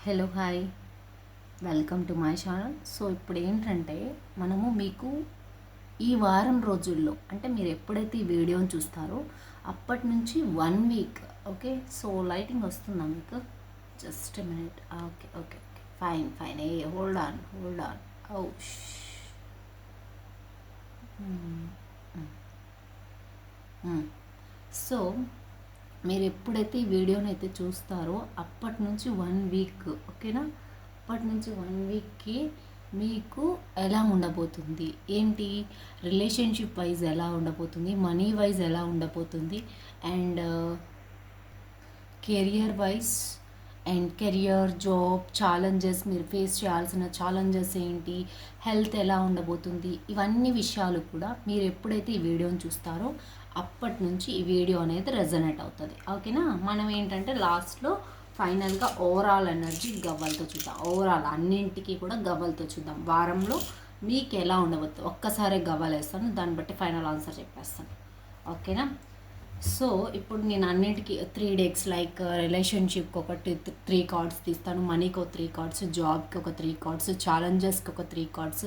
Hello hi, welcome to my channel. So ఇప్పుడు ఏంటంటే మనము మీకు ఈ వారం రోజుల్లో అంటే మీరు ఎప్పుడైతే ఈ వీడియోని చూస్తారో అప్పటి నుంచి 1 వీక్. ఓకే, సో లైటింగ్ వస్తుందా మీకు? Just minute. Okay okay okay, fine fine. ఏ హోల్డ్ ఆన్ హోల్డ్ ఆన్. ఓ సో మీరు ఎప్పుడైతే ఈ వీడియోని అయితే చూస్తారో అప్పటి నుంచి 1 వీక్, ఓకేనా? అప్పటి నుంచి 1 వీక్కి మీకు ఎలా ఉండబోతుంది, ఏంటి రిలేషన్షిప్ వైజ్ ఎలా ఉండబోతుంది, మనీ వైజ్ ఎలా ఉండబోతుంది, and career wise and career job challenges, మీరు ఫేస్ చేయాల్సిన ఛాలెంజెస్ ఏంటి, హెల్త్ ఎలా ఉండబోతుంది, ఇవన్నీ విషయాలు కూడా మీరు ఎప్పుడైతే ఈ వీడియోని చూస్తారో అప్పటి నుంచి ఈ వీడియో అనేది రెజనేట్ అవుతుంది. ఓకేనా? మనం ఏంటంటే లాస్ట్లో ఫైనల్గా ఓవరాల్ ఎనర్జీ గవ్వలతో చూద్దాం. ఓవరాల్ అన్నింటికి కూడా గవ్వలతో చూద్దాం. వారంలో మీకు ఎలా ఉండబోతుంది ఒక్కసారి గవ్వలు వేస్తాను, దాన్ని బట్టి ఫైనల్ ఆన్సర్ చెప్పేస్తాను. ఓకేనా? సో ఇప్పుడు నేను అన్నిటికీ 3 డేస్ లైక్ రిలేషన్షిప్కి ఒక 3 కార్డ్స్ తీస్తాను, మనీకి ఒక 3 కార్డ్స్, జాబ్కి ఒక 3 కార్డ్స్, ఛాలెంజెస్కి ఒక 3 కార్డ్స్,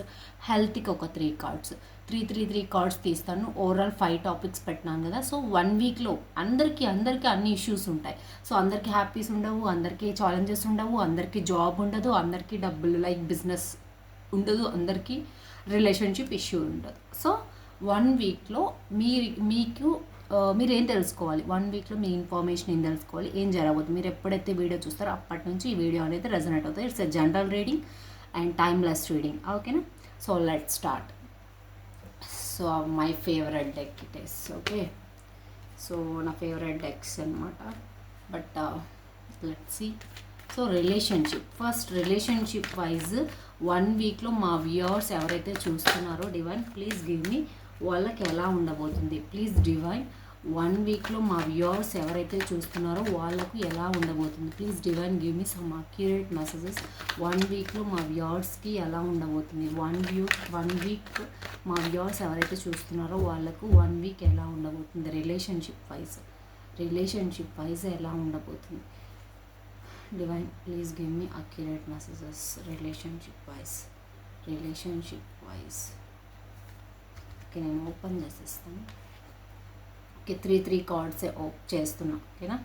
హెల్త్కి ఒక 3 కార్డ్స్, త్రీ కార్డ్స్ తీస్తాను. ఓవరాల్ 5 టాపిక్స్ పెట్టినాను కదా. సో 1 వీక్లో అందరికీ అన్ని ఇష్యూస్ ఉంటాయి. సో అందరికీ హ్యాపీస్ ఉండవు, అందరికీ ఛాలెంజెస్ ఉండవు, అందరికీ జాబ్ ఉండదు, అందరికీ డబ్బులు లైక్ బిజినెస్ ఉండదు, అందరికీ రిలేషన్షిప్ ఇష్యూ ఉండదు. సో 1 వీక్లో మీకు మీరేం తెలుసుకోవాలి, 1 వీక్లో మీ ఇన్ఫర్మేషన్ ఏం తెలుసుకోవాలి, ఏం జరగబోతుంది, మీరు ఎప్పుడైతే వీడియో చూస్తారో అప్పటి నుంచి ఈ వీడియో అనేది రెజనేట్ అవుతుంది. It's a general reading and timeless reading. ఓకేనా? So let start. So my favourite deck it is. Okay, so నా ఫేవరెట్ డెక్స్ అనమాట. But let see. So first relationship wise 1 వీక్లో మా వ్యూవర్స్ ఎవరైతే చూస్తున్నారో డివైన్ ప్లీజ్ గివ్ మీ వాళ్ళకి ఎలా ఉండబోతుంది. ప్లీజ్ డివైన్ 1 వీక్లో మా వ్యూవర్స్ ఎవరైతే చూస్తున్నారో వాళ్ళకు ఎలా ఉండబోతుంది. Please divine give me some accurate messages. 1 వీక్లో మా వ్యూవర్స్కి ఎలా ఉండబోతుంది. 1 వీక్ మా వ్యూవర్స్ ఎవరైతే చూస్తున్నారో వాళ్ళకు 1 వీక్ ఎలా ఉండబోతుంది. రిలేషన్షిప్ వైజ్ ఎలా ఉండబోతుంది. Divine please give me accurate messages. Relationship wise. Okay, నేను ఓపెన్ చేసేస్తాను. ఓకే, 3 కార్డ్సే చేస్తున్నా. ఓకేనా?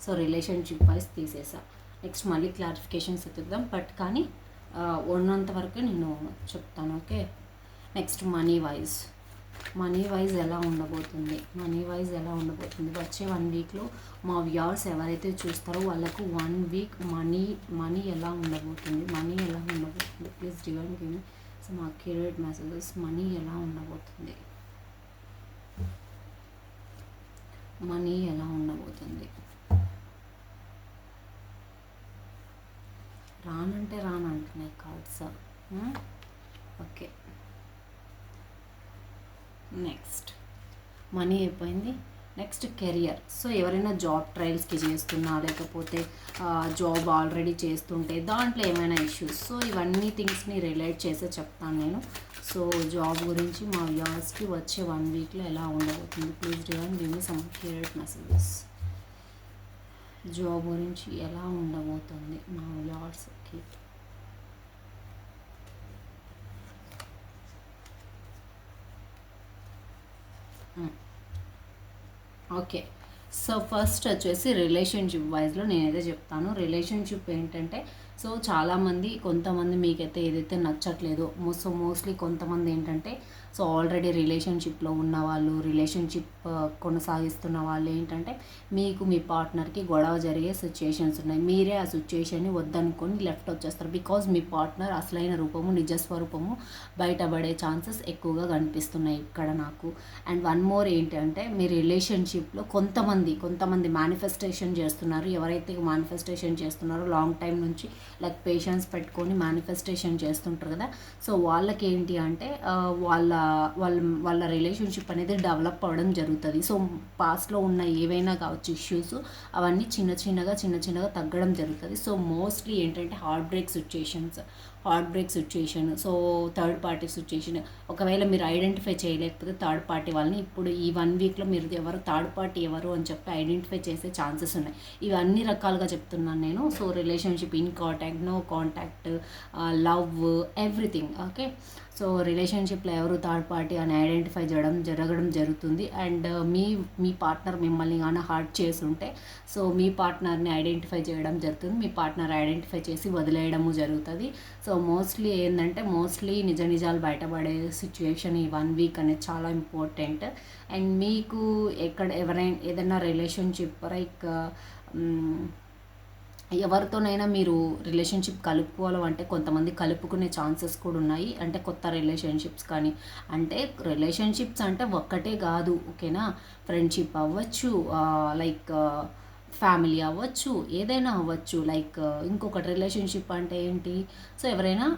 సో రిలేషన్షిప్ వైజ్ తీసేసా. నెక్స్ట్ మళ్ళీ క్లారిఫికేషన్స్ ఎత్తుద్దాం, బట్ కానీ ఉన్నంత వరకు నేను చెప్తాను. ఓకే, నెక్స్ట్ మనీ వైజ్ ఎలా ఉండబోతుంది. వచ్చే 1 వీక్లో మా వ్యూవర్స్ ఎవరైతే చూస్తారో వాళ్ళకు 1 వీక్ మనీ ఎలా ఉండబోతుంది. Please divine give me some accurate messages. Money ఎలా ఉండబోతుంది. రానంటున్నాయి కార్డ్స్. ఓకే, నెక్స్ట్ మనీ అయిపోయింది. Next career. సో ఎవరైనా జాబ్ ట్రయల్స్కి చేస్తున్నా, లేకపోతే జాబ్ ఆల్రెడీ చేస్తుంటే దాంట్లో ఏమైనా ఇష్యూస్, సో ఇవన్నీ థింగ్స్ని రిలేట్ చేసే చెప్తాను నేను. సో జాబ్ గురించి మా వ్యూవర్స్కి వచ్చే 1 వీక్లో ఎలా ఉండబోతుంది. Please divine give me some accurate messages. Job గురించి ఎలా ఉండబోతుంది మా వ్యూవర్స్కి. ఓకే, సో ఫస్ట్ వచ్చేసి రిలేషన్షిప్ వైజ్లో నేనైతే చెప్తాను. రిలేషన్షిప్ ఏంటంటే, సో చాలామంది కొంతమంది మీకైతే ఏదైతే నచ్చట్లేదో, మోస్ట్లీ కొంతమంది ఏంటంటే, సో ఆల్రెడీ రిలేషన్షిప్లో ఉన్నవాళ్ళు, రిలేషన్షిప్ కొనసాగిస్తున్న వాళ్ళు ఏంటంటే మీకు మీ పార్ట్నర్కి గొడవ జరిగే సిచ్యుయేషన్స్ ఉన్నాయి. మీరే ఆ సిచ్యుయేషన్ని వద్దనుకొని లెఫ్ట్ వచ్చేస్తారు. బికాజ్ మీ పార్ట్నర్ అసలైన రూపము, నిజస్వరూపము బయటపడే ఛాన్సెస్ ఎక్కువగా కనిపిస్తున్నాయి ఇక్కడ నాకు. అండ్ వన్ మోర్ ఏంటంటే, మీ రిలేషన్షిప్లో కొంతమంది మేనిఫెస్టేషన్ చేస్తున్నారు. ఎవరైతే మేనిఫెస్టేషన్ చేస్తున్నారో లాంగ్ టైం నుంచి లైక్ పేషెన్స్ పెట్టుకొని మేనిఫెస్టేషన్ చేస్తుంటారు కదా. సో వాళ్ళకి ఏంటి అంటే వాళ్ళ వాళ్ళ వాళ్ళ రిలేషన్షిప్ అనేది డెవలప్ అవ్వడం జరుగుతుంది. సో పాస్ట్లో ఉన్న ఏవైనా కావచ్చు ఇష్యూస్, అవన్నీ చిన్న చిన్నగా తగ్గడం జరుగుతుంది. సో మోస్ట్లీ ఏంటంటే heart break situation, so third party situation, ఒకవేళ మీరు ఐడెంటిఫై చేయలేకపోతే థర్డ్ పార్టీ వాళ్ళని ఇప్పుడు ఈ 1 వీక్లో మీరు థర్డ్ పార్టీ ఎవరు అని చెప్పి ఐడెంటిఫై చేసే ఛాన్సెస్ ఉన్నాయి. ఇవి అన్ని రకాలుగా చెప్తున్నాను నేను. So relationship, in contact, no contact, love, everything. Okay, so రిలేషన్షిప్లో ఎవరు థర్డ్ పార్టీ అని ఐడెంటిఫై జరగడం జరుగుతుంది. అండ్ మీ పార్ట్నర్ మిమ్మల్ని కానీ హర్ట్ చేసి ఉంటే, సో మీ పార్ట్నర్ని ఐడెంటిఫై చేయడం జరుగుతుంది. మీ పార్ట్నర్ ఐడెంటిఫై చేసి వదిలేయడము జరుగుతుంది. సో మోస్ట్లీ నిజాలు బయటపడే సిచ్యుయేషన్ ఈ 1 వీక్ అనేది చాలా ఇంపార్టెంట్. అండ్ మీకు ఎవరైనా ఏదైనా రిలేషన్షిప్ లైక్ ఎవరితోనైనా మీరు రిలేషన్షిప్ కలుపుకోవాలంటే కొంతమంది కలుపుకునే ఛాన్సెస్ కూడా ఉన్నాయి. అంటే కొత్త రిలేషన్షిప్స్ కానీ, అంటే రిలేషన్షిప్స్ అంటే ఒక్కటే కాదు, ఓకేనా, ఫ్రెండ్షిప్ అవ్వచ్చు, లైక్ ఫ్యామిలీ అవ్వచ్చు, ఏదైనా అవ్వచ్చు. లైక్ ఇంకొకటి రిలేషన్షిప్ అంటే ఏంటి, సో ఎవరైనా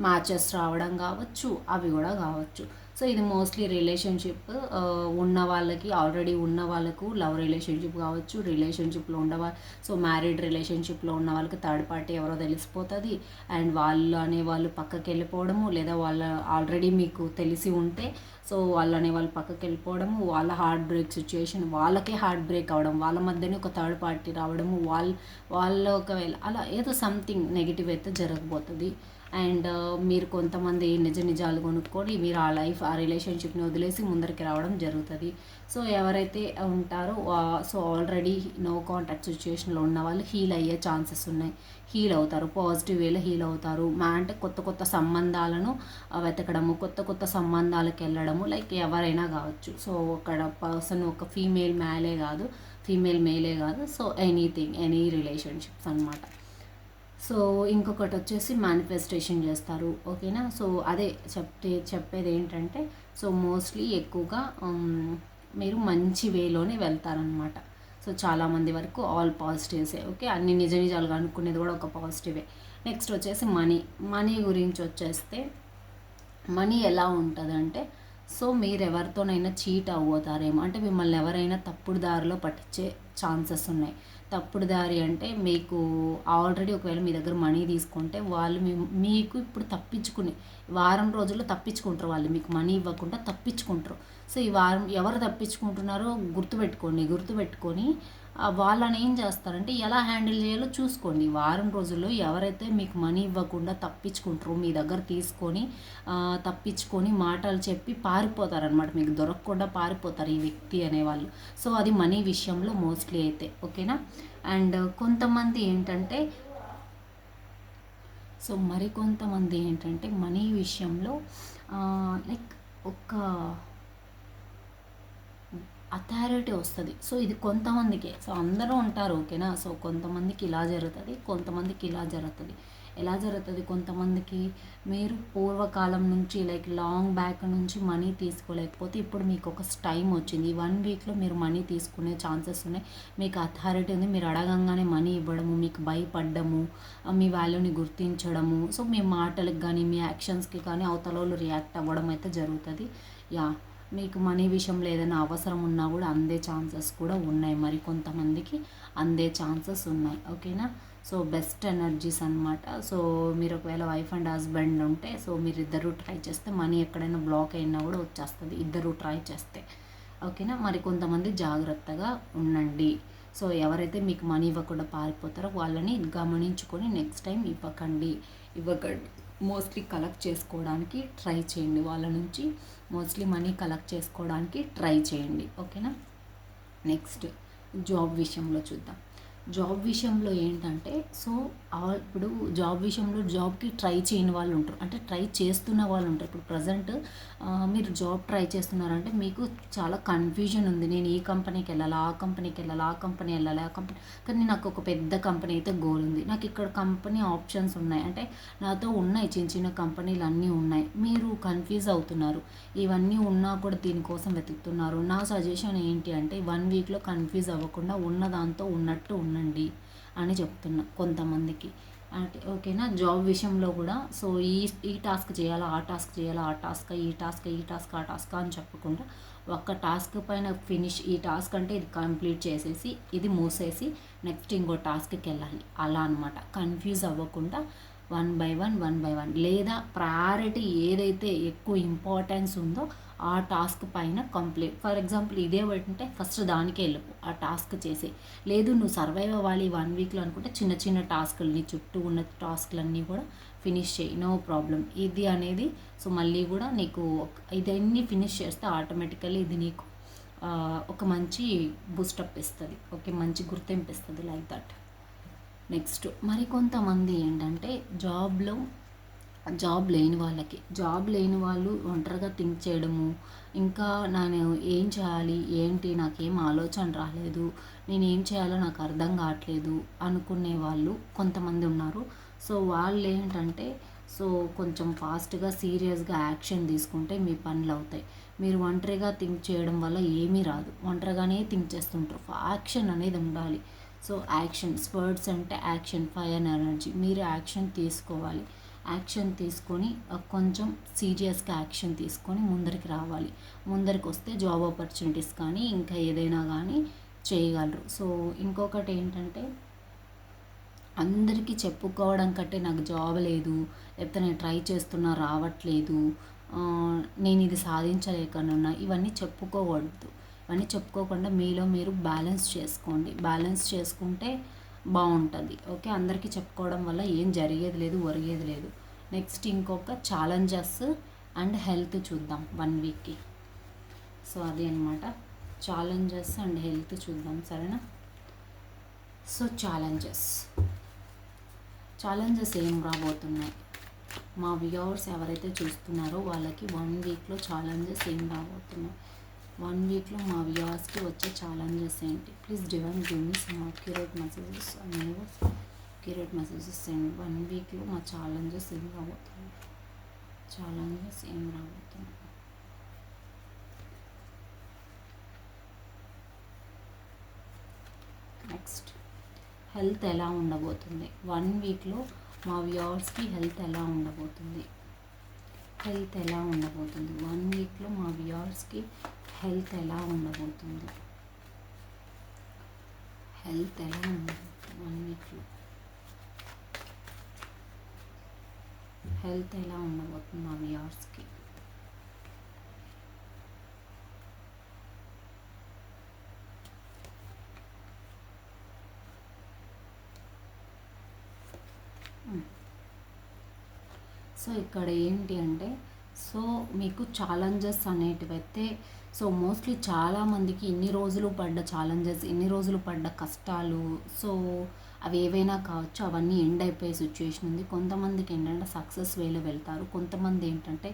మ్యాచెస్ రావడం కావచ్చు, అవి కూడా కావచ్చు. సో ఇది మోస్ట్లీ రిలేషన్షిప్ ఉన్న వాళ్ళకి, ఆల్రెడీ ఉన్న వాళ్ళకు లవ్ రిలేషన్షిప్ కావచ్చు, రిలేషన్షిప్లో సో మ్యారీడ్ రిలేషన్షిప్లో ఉన్న వాళ్ళకి థర్డ్ పార్టీ ఎవరో తెలిసిపోతుంది. అండ్ వాళ్ళు పక్కకి వెళ్ళిపోవడము, లేదా వాళ్ళ ఆల్రెడీ మీకు తెలిసి ఉంటే సో వాళ్ళు పక్కకి వెళ్ళిపోవడము, వాళ్ళ హార్ట్ బ్రేక్ సిచ్యుయేషన్, వాళ్ళకే హార్ట్ బ్రేక్ అవ్వడం, వాళ్ళ మధ్యనే ఒక థర్డ్ పార్టీ రావడము, వాళ్ళ ఒకవేళ అలా ఏదో సంథింగ్ నెగిటివ్ అయితే జరగబోతుంది. అండ్ మీరు కొంతమంది నిజాలు కొనుక్కొని మీరు ఆ రిలేషన్షిప్ని వదిలేసి ముందరికి రావడం జరుగుతుంది. సో ఎవరైతే ఉంటారో సో ఆల్రెడీ నో కాంటాక్ట్ సిచ్యుయేషన్లో ఉన్న వాళ్ళు హీల్ అయ్యే ఛాన్సెస్ ఉన్నాయి. హీల్ అవుతారు, పాజిటివ్ వేలో హీల్ అవుతారు. అంటే కొత్త సంబంధాలను వెతకడము, కొత్త సంబంధాలకు వెళ్ళడము, లైక్ ఎవరైనా కావచ్చు. సో అక్కడ పర్సన్ ఒక ఫీమేల్ మేలే కాదు, సో ఎనీ రిలేషన్షిప్స్ అనమాట. సో ఇంకొకటి వచ్చేసి మేనిఫెస్టేషన్ చేస్తారు, ఓకేనా. సో అదే చెప్పేది ఏంటంటే, సో మోస్ట్లీ ఎక్కువగా మీరు మంచి వేలోనే వెళ్తారనమాట. సో చాలామంది వరకు ఆల్ పాజిటివ్సే, ఓకే. అన్ని నిజాలుగా అనుకునేది కూడా ఒక పాజిటివే. నెక్స్ట్ వచ్చేసి మనీ గురించి వచ్చేస్తే, మనీ ఎలా ఉంటుందంటే, సో మీరు ఎవరితోనైనా చీట్ అవ్వతారేమో, అంటే మిమ్మల్ని ఎవరైనా తప్పుడు దారిలో పట్టించే ఛాన్సెస్ ఉన్నాయి. తప్పుడు దారి అంటే మీకు ఆల్రెడీ ఒకవేళ మీ దగ్గర మనీ తీసుకుంటే వాళ్ళు మీకు ఇప్పుడు వారం రోజుల్లో తప్పించుకుంటారు. వాళ్ళు మీకు మనీ ఇవ్వకుండా తప్పించుకుంటారు. సో ఈ వారం ఎవరు తప్పించుకుంటున్నారో గుర్తుపెట్టుకొని వాళ్ళని ఏం చేస్తారంటే ఎలా హ్యాండిల్ చేయాలో చూసుకోండి. వారం రోజుల్లో ఎవరైతే మీకు మనీ ఇవ్వకుండా తప్పించుకుంటారో, మీ దగ్గర తప్పించుకొని మాటలు చెప్పి పారిపోతారనమాట, మీకు దొరకకుండా పారిపోతారు ఈ వ్యక్తి అనేవాళ్ళు. సో అది మనీ విషయంలో మోస్ట్లీ అయితే, ఓకేనా. అండ్ కొంతమంది ఏంటంటే, సో మరికొంతమంది ఏంటంటే మనీ విషయంలో లైక్ ఒక అథారిటీ వస్తుంది. సో ఇది కొంతమందికే, సో అందరూ ఉంటారు, ఓకేనా. సో కొంతమందికి ఇలా జరుగుతుంది, కొంతమందికి ఇలా జరుగుతుంది. ఎలా జరుగుతుంది, కొంతమందికి మీరు పూర్వకాలం నుంచి లైక్ లాంగ్ బ్యాక్ నుంచి మనీ తీసుకోలేకపోతే ఇప్పుడు మీకు ఒక టైం వచ్చింది, 1 వీక్లో మీరు మనీ తీసుకునే ఛాన్సెస్ ఉన్నాయి. మీకు అథారిటీ ఉంది, మీరు అడగంగానే మనీ ఇవ్వడము, మీకు భయపడ్డము, మీ వాల్యూని గుర్తించడము, సో మీ మాటలకు కానీ మీ యాక్షన్స్కి కానీ అవతల వాళ్ళు రియాక్ట్ అవ్వడం అయితే జరుగుతుంది. మీకు మనీ విషయంలో ఏదైనా అవసరం ఉన్నా కూడా అందే ఛాన్సెస్ కూడా ఉన్నాయి, మరి కొంతమందికి అందే ఛాన్సెస్ ఉన్నాయి, ఓకేనా. సో బెస్ట్ ఎనర్జీస్ అనమాట. సో మీరు ఒకవేళ వైఫ్ అండ్ హస్బెండ్ ఉంటే, సో మీరు ఇద్దరు ట్రై చేస్తే మనీ ఎక్కడైనా బ్లాక్ అయినా కూడా వచ్చేస్తుంది, ఇద్దరు ట్రై చేస్తే, ఓకేనా. మరి కొంతమంది జాగ్రత్తగా ఉండండి. సో ఎవరైతే మీకు మనీ ఇవ్వకుండా పారిపోతారో వాళ్ళని గమనించుకొని నెక్స్ట్ టైం ఇవ్వకండి. మోస్ట్లీ కలెక్ట్ చేసుకోవడానికి ట్రై చేయండి, వాళ్ళ నుంచి మోస్ట్లీ మనీ కలెక్ట్ చేసుకోవడానికి ట్రై చేయండి, ఓకేనా. నెక్స్ట్ జాబ్ విషయంలో చూద్దాం. జాబ్ విషయంలో ఏంటంటే, సో ఇప్పుడు జాబ్కి ట్రై చేయని వాళ్ళు ఉంటారు, అంటే ట్రై చేస్తున్న వాళ్ళు ఉంటారు. ఇప్పుడు ప్రజెంట్ మీరు జాబ్ ట్రై చేస్తున్నారంటే మీకు చాలా కన్ఫ్యూజన్ ఉంది, నేను ఈ కంపెనీకి వెళ్ళాలా, ఆ కంపెనీకి వెళ్ళాలా, ఆ కంపెనీ వెళ్ళాలి, ఆ కంపెనీ, కానీ నాకు ఒక పెద్ద కంపెనీ అయితే గోల్ ఉంది, నాకు ఇక్కడ కంపెనీ ఆప్షన్స్ ఉన్నాయి, అంటే నాతో ఉన్నాయి చిన్న కంపెనీలు అన్నీ ఉన్నాయి. మీరు కన్ఫ్యూజ్ అవుతున్నారు, ఇవన్నీ ఉన్నా కూడా దీనికోసం వెతుకుతున్నారు. నా సజెషన్ ఏంటి అంటే 1 వీక్లో కన్ఫ్యూజ్ అవ్వకుండా ఉన్న దాంతో ఉన్నట్టు ఉండండి అని చెప్తున్నా కొంతమందికి. అంటే ఓకేనా. జాబ్ విషయంలో కూడా సో ఈ ఈ టాస్క్ చేయాలా, ఆ టాస్క్ చేయాలా, ఆ టాస్క్ ఈ టాస్క్ ఈ టాస్క్ ఆ టాస్క్ అని చెప్పకుండా ఒక్క టాస్క్ పైన ఫినిష్, ఈ టాస్క్ అంటే ఇది కంప్లీట్ చేసేసి ఇది మూసేసి నెక్స్ట్ ఇంకో టాస్క్కి వెళ్ళాలి అలా అనమాట. కన్ఫ్యూజ్ అవ్వకుండా one by one one by one, లేదా ప్రయారిటీ ఏదైతే ఎక్కువ ఇంపార్టెన్స్ ఉందో ఆ టాస్క్ పైన కంప్లీట్. ఫర్ ఎగ్జాంపుల్ ఇదే పెట్టింటే ఫస్ట్ దానికే వెళ్ళిపో, ఆ టాస్క్ చేసి. లేదు నువ్వు సర్వైవ్ అవ్వాలి 1 వీక్లో అనుకుంటే చిన్న చిన్న టాస్కులు, నీ చుట్టూ ఉన్న టాస్క్లన్నీ కూడా ఫినిష్ చేయి, నో ప్రాబ్లం. ఇది అనేది సో మళ్ళీ కూడా నీకు ఇదన్నీ ఫినిష్ చేస్తే ఆటోమేటికల్లీ ఇది నీకు ఒక మంచి బూస్టప్ ఇస్తుంది, ఓకే, మంచి గుర్తింపు ఇస్తుంది, లైక్ దట్. నెక్స్ట్ మరికొంతమంది ఏంటంటే జాబ్ లేని వాళ్ళు ఒంటరిగా థింక్ చేయడము, ఇంకా నేను ఏం చేయాలి ఏంటి నాకేం ఆలోచన రాలేదు, నేను ఏం చేయాలో నాకు అర్థం కావట్లేదు అనుకునే వాళ్ళు కొంతమంది ఉన్నారు. సో వాళ్ళు ఏంటంటే సో కొంచెం ఫాస్ట్గా సీరియస్గా యాక్షన్ తీసుకుంటే మీ పనులు అవుతాయి. మీరు ఒంటరిగా థింక్ చేయడం వల్ల ఏమీ రాదు, ఒంటరిగానే థింక్ చేస్తుంటారు. యాక్షన్ అనేది ఉండాలి. సో యాక్షన్స్, వర్డ్స్ అంటే యాక్షన్, ఫైర్ అండ్ ఎనర్జీ. మీరు యాక్షన్ తీసుకోవాలి. యాక్షన్ తీసుకొని కొంచెం సీరియస్గా యాక్షన్ తీసుకొని ముందరికి రావాలి. ముందరికి వస్తే జాబ్ ఆపర్చునిటీస్ కానీ ఇంకా ఏదైనా కానీ చేయగలరు. సో ఇంకొకటి ఏంటంటే అందరికీ చెప్పుకోవడం కంటే నాకు జాబ్ లేదు, లేకపోతే నేను ట్రై చేస్తున్నా రావట్లేదు, నేను ఇది సాధించలేకనున్నా, ఇవన్నీ చెప్పుకోవద్దు. ఇవన్నీ చెప్పుకోకుండా మీలో మీరు బ్యాలెన్స్ చేసుకోండి. బ్యాలెన్స్ చేసుకుంటే బాగుంటుంది, ఓకే. అందరికీ చెప్పుకోవడం వల్ల ఏం జరిగేది లేదు, ఒరిగేది లేదు. నెక్స్ట్ ఇంకొక ఛాలెంజెస్ అండ్ హెల్త్ చూద్దాం 1 వీక్కి. సో అదే అనమాట, ఛాలెంజెస్ అండ్ హెల్త్ చూద్దాం, సరేనా. సో ఛాలెంజెస్ ఏం రాబోతున్నాయి, మా వ్యూవర్స్ ఎవరైతే చూస్తున్నారో వాళ్ళకి 1 వీక్లో ఛాలెంజెస్ ఏం రాబోతున్నాయి, 1 వీక్లో మా వ్యూవర్స్కి వచ్చే ఛాలెంజెస్ ఏంటి. Please divine give me some accurate messages అనేవి, అక్యురేట్ మెసేజెస్ ఏంటి. 1 వీక్లో మా ఛాలెంజెస్ ఏం రాబోతున్నాయి, ఛాలెంజెస్ ఏం రాబోతున్నాయి. నెక్స్ట్ హెల్త్ ఎలా ఉండబోతుంది 1 వీక్లో మా వ్యూవర్స్కి హెల్త్ ఎలా ఉండబోతుంది, 1 వీక్లో మా వ్యూవర్స్కి హెల్త్ ఎలా ఉండబోతుంది, 1 వీక్లో హెల్త్ ఎలా ఉండబోతుంది మా వ్యూవర్స్కి. సో ఇక్కడ ఏంటి అంటే సో మీకు ఛాలెంజెస్ అనేటివైతే సో మోస్ట్లీ చాలామందికి ఇన్ని రోజులు పడ్డ ఛాలెంజెస్, ఇన్ని రోజులు పడ్డ కష్టాలు, సో అవి ఏవైనా కావచ్చు, అవన్నీ ఎండ్ అయిపోయే సిచ్యుయేషన్ ఉంది. కొంతమందికి ఏంటంటే సక్సెస్ వేలో వెళ్తారు, కొంతమంది ఏంటంటే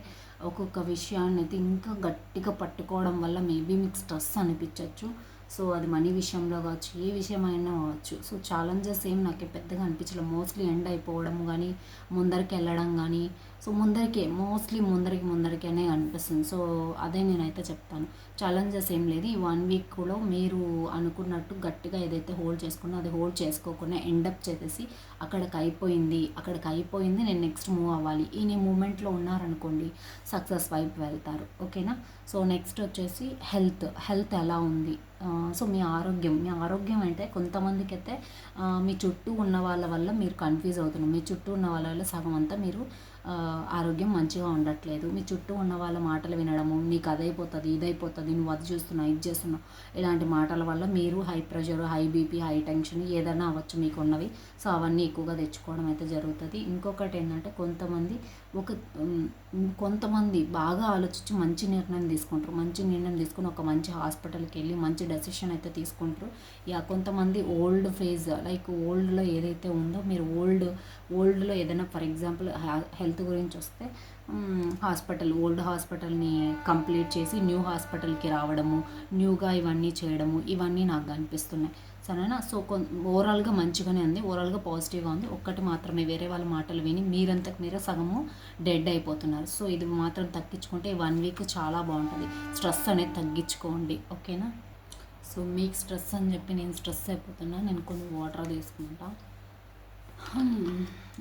ఒక్కొక్క విషయాన్ని అయితే ఇంకా గట్టిగా పట్టుకోవడం వల్ల మేబీ మీకు స్ట్రెస్ అనిపించవచ్చు. సో అది మనీ విషయంలో కావచ్చు, ఏ విషయమైనా కావచ్చు. సో ఛాలెంజెస్ ఏం నాకు పెద్దగా అనిపించలేదు, మోస్ట్లీ ఎండ్ అయిపోవడం కానీ ముందరికి వెళ్ళడం కానీ, సో ముందరికనే అనిపిస్తుంది. సో అదే నేనైతే చెప్తాను, ఛాలెంజెస్ ఏం లేదు. ఈ 1 వీక్లో మీరు అనుకున్నట్టు గట్టిగా ఏదైతే హోల్డ్ చేసుకున్నా అది హోల్డ్ చేసుకోకుండా ఎండప్ చేసేసి అక్కడికి అయిపోయింది నేను నెక్స్ట్ మూవ్ అవ్వాలి ఈ నీ మూమెంట్లో ఉన్నారనుకోండి, సక్సెస్ వైపు వెళ్తారు, ఓకేనా. సో నెక్స్ట్ వచ్చేసి హెల్త్ ఎలా ఉంది. సో మీ ఆరోగ్యం అంటే కొంతమందికి అయితే మీ చుట్టూ ఉన్న వాళ్ళ వల్ల మీరు కన్ఫ్యూజ్ అవుతున్నారు, మీ చుట్టూ ఉన్న వాళ్ళ వల్ల సగం అంతా మీరు ఆరోగ్యం మంచిగా ఉండట్లేదు. మీ చుట్టూ ఉన్న వాళ్ళ మాటలు వినడము, నీకు అదైపోతుంది ఇదైపోతుంది, నువ్వు అది చూస్తున్నావు ఇది చేస్తున్నావు, ఇలాంటి మాటల వల్ల మీరు high pressure, high BP, high tension ఏదైనా అవ్వచ్చు మీకు ఉన్నవి. సో అవన్నీ ఎక్కువగా తెచ్చుకోవడం అయితే జరుగుతుంది. ఇంకొకటి ఏంటంటే కొంతమంది బాగా ఆలోచించి మంచి నిర్ణయం తీసుకుని ఒక మంచి హాస్పిటల్కి వెళ్ళి మంచి డెసిషన్ అయితే తీసుకుంటారు. కొంతమంది ఓల్డ్ ఫేజ్ లైక్ ఓల్డ్లో ఏదైతే ఉందో మీరు ఓల్డ్లో ఏదైనా ఫర్ ఎగ్జాంపుల్ హెల్త్ గురించి వస్తే ఓల్డ్ హాస్పిటల్ని కంప్లీట్ చేసి న్యూ హాస్పిటల్కి రావడము, న్యూగా ఇవన్నీ చేయడము, ఇవన్నీ నాకు కనిపిస్తున్నాయి, సరేనా. సో ఓవరాల్గా మంచిగానే ఉంది, ఓవరాల్గా పాజిటివ్గా ఉంది. ఒక్కటి మాత్రమే వేరే వాళ్ళ మాటలు విని మీరంతకు మీరే సగము డెడ్ అయిపోతున్నారు. సో ఇది మాత్రం తగ్గించుకుంటే 1 వీక్ చాలా బాగుంటుంది. స్ట్రెస్ అనేది తగ్గించుకోండి, ఓకేనా. సో మీకు స్ట్రెస్ అని చెప్పి నేను స్ట్రెస్ అయిపోతున్నా, నేను కొన్ని వాటర్ తీసుకుంటా.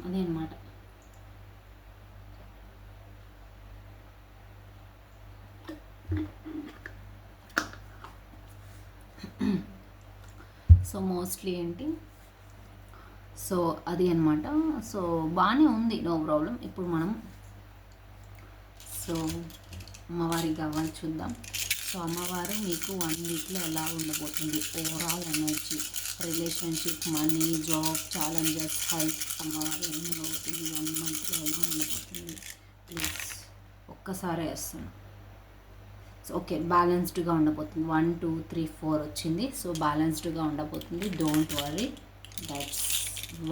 అదే అనమాట. సో మోస్ట్లీ ఏంటి, సో అది అనమాట. సో బాగానే ఉంది, నో ప్రాబ్లం. ఇప్పుడు మనం సో అమ్మవారి గవ్వలు చూద్దాం. సో అమ్మవారు మీకు 1 వీక్లో ఎలా ఉండబోతుంది, overall energy, relationship, money, job, challenges, health, అమ్మవారు ఏమి ఉండబోతుంది 1 మంత్లో ఎలా ఉండబోతుంది ప్లీజ్ ఒక్కసారి వేస్తాను. సో ఓకే, బ్యాలెన్స్డ్గా ఉండబోతుంది. 1 2 3 4 వచ్చింది. సో బ్యాలెన్స్డ్గా ఉండబోతుంది, don't worry, that's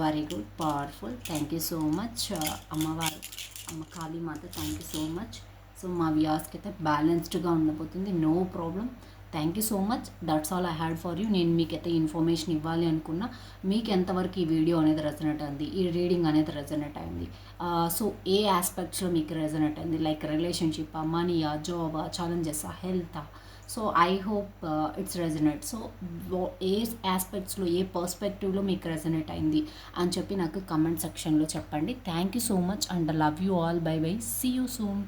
very good, powerful. Thank you so much అమ్మవారు, అమ్మ Kalimata, thank you so much. So మా వ్యూవర్స్కి అయితే బ్యాలెన్స్డ్గా ఉండబోతుంది, no problem. Thank you so much, that's all I had for you. నేను మీకైతే ఇన్ఫర్మేషన్ ఇవ్వాలి అనుకున్నా. మీకు ఎంతవరకు ఈ వీడియో అనేది రెజనేట్ అయింది, ఈ రీడింగ్ అనేది రెజనేట్ అయింది, సో ఏ ఆస్పెక్ట్స్లో మీకు రెజనేట్ అయింది, లైక్ రిలేషన్షిప్, మనీయా, జాబా, ఛాలెంజెసా, హెల్తా? So I hope it's resonate. So ఏ ఆస్పెక్ట్స్లో, ఏ పర్స్పెక్టివ్లో మీకు రెజనేట్ అయింది అని చెప్పి నాకు కమెంట్ సెక్షన్లో చెప్పండి. Thank you so much and love you all. Bye bye, see you soon.